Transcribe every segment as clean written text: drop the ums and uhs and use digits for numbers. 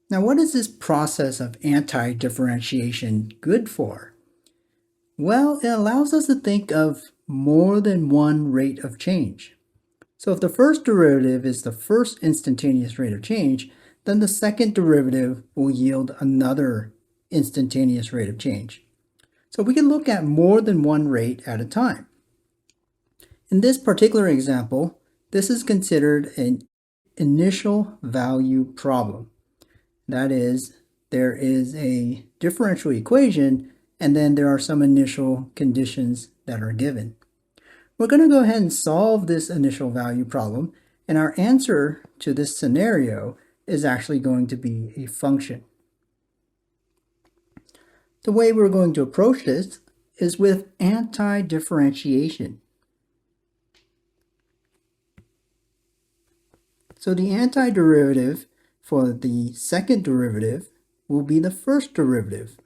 Now, what is this process of anti-differentiation good for? Well, it allows us to think of more than one rate of change. So if the first derivative is the first instantaneous rate of change, then the second derivative will yield another instantaneous rate of change. So we can look at more than one rate at a time. In this particular example, this is considered an initial value problem. That is, there is a differential equation and then there are some initial conditions that are given. We're going to go ahead and solve this initial value problem, and our answer to this scenario is actually going to be a function. The way we're going to approach this is with anti-differentiation. So the antiderivative for the second derivative will be the first derivative.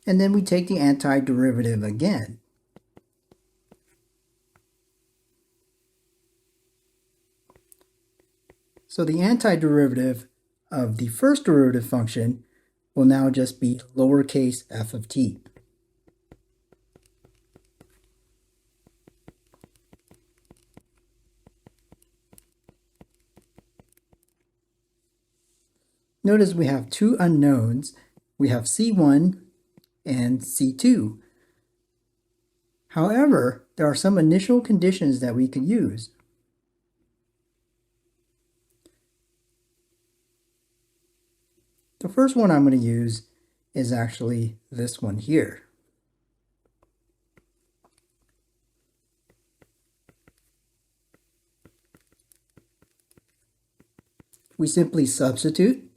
And then we take the antiderivative again. So the antiderivative of the first derivative function will now just be lowercase f of t. Notice we have two unknowns. We have c1 and c2. However, there are some initial conditions that we could use. The first one I'm going to use is actually this one here. We simply substitute.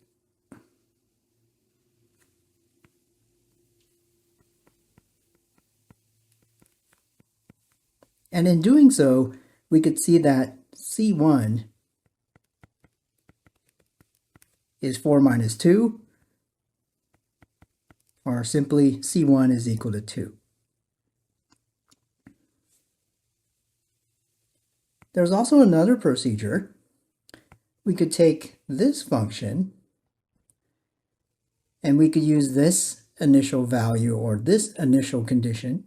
And in doing so, we could see that C1 is 4 minus 2, or simply C1 is equal to 2. There's also another procedure. We could take this function and we could use this initial value or this initial condition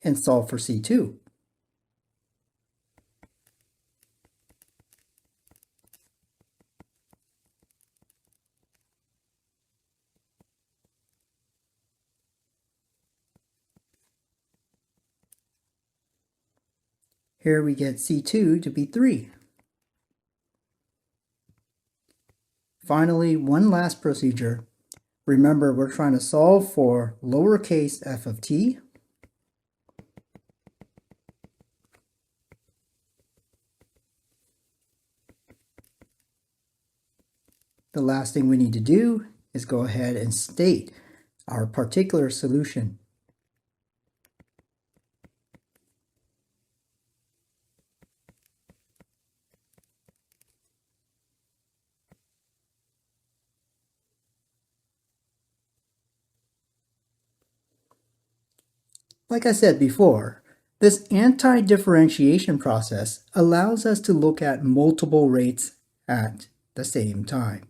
and solve for C2. Here we get C2 to be 3. Finally, one last procedure. Remember, we're trying to solve for lowercase f of t. The last thing we need to do is go ahead and state our particular solution. Like I said before, this anti-differentiation process allows us to look at multiple rates at the same time.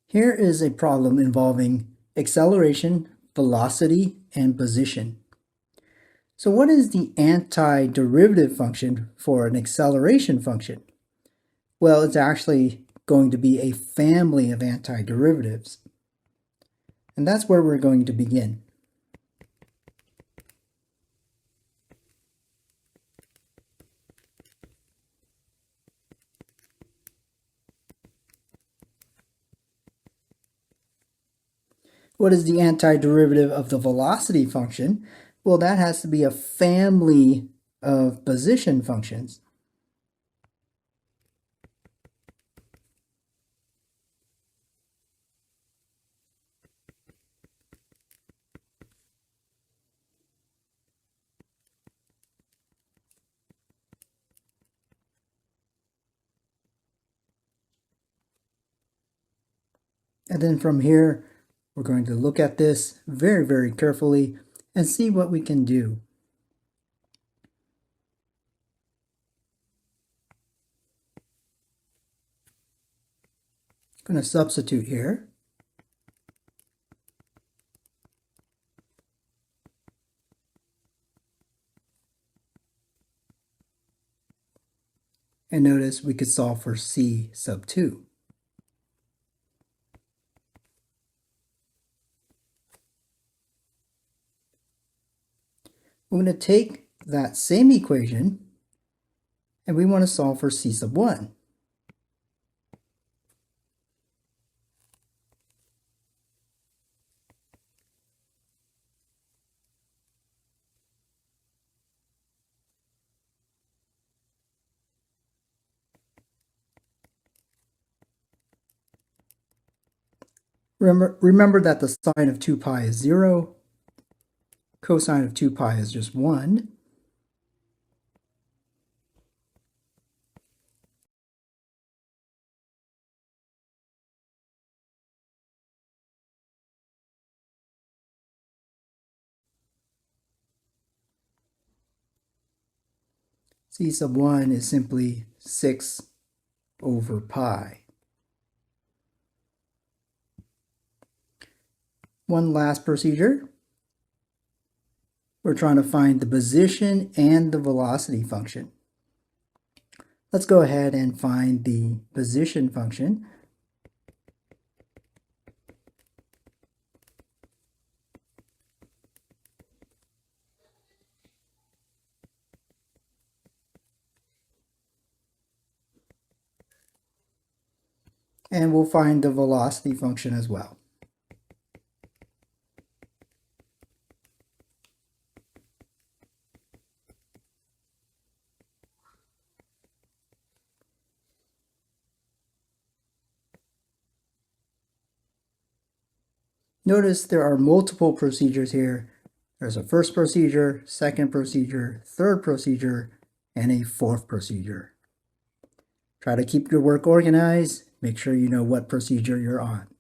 Here is a problem involving acceleration, velocity, and position. So what is the antiderivative function for an acceleration function? Well, it's actually going to be a family of antiderivatives. And that's where we're going to begin. What is the antiderivative of the velocity function? Well, that has to be a family of position functions. And then from here, We're going to look at this very, very carefully and see what we can do. I'm going to substitute here. And notice we could solve for c sub 2. We're going to take that same equation and we want to solve for c sub 1. Remember that the sine of 2 pi is 0, cosine of 2 pi is just 1. C sub 1 is simply 6 over pi. One last procedure. We're trying to find the position and the velocity function. Let's go ahead and find the position function. And we'll find the velocity function as well. Notice there are multiple procedures here. There's a first procedure, second procedure, third procedure, and a fourth procedure. Try to keep your work organized. Make sure you know what procedure you're on.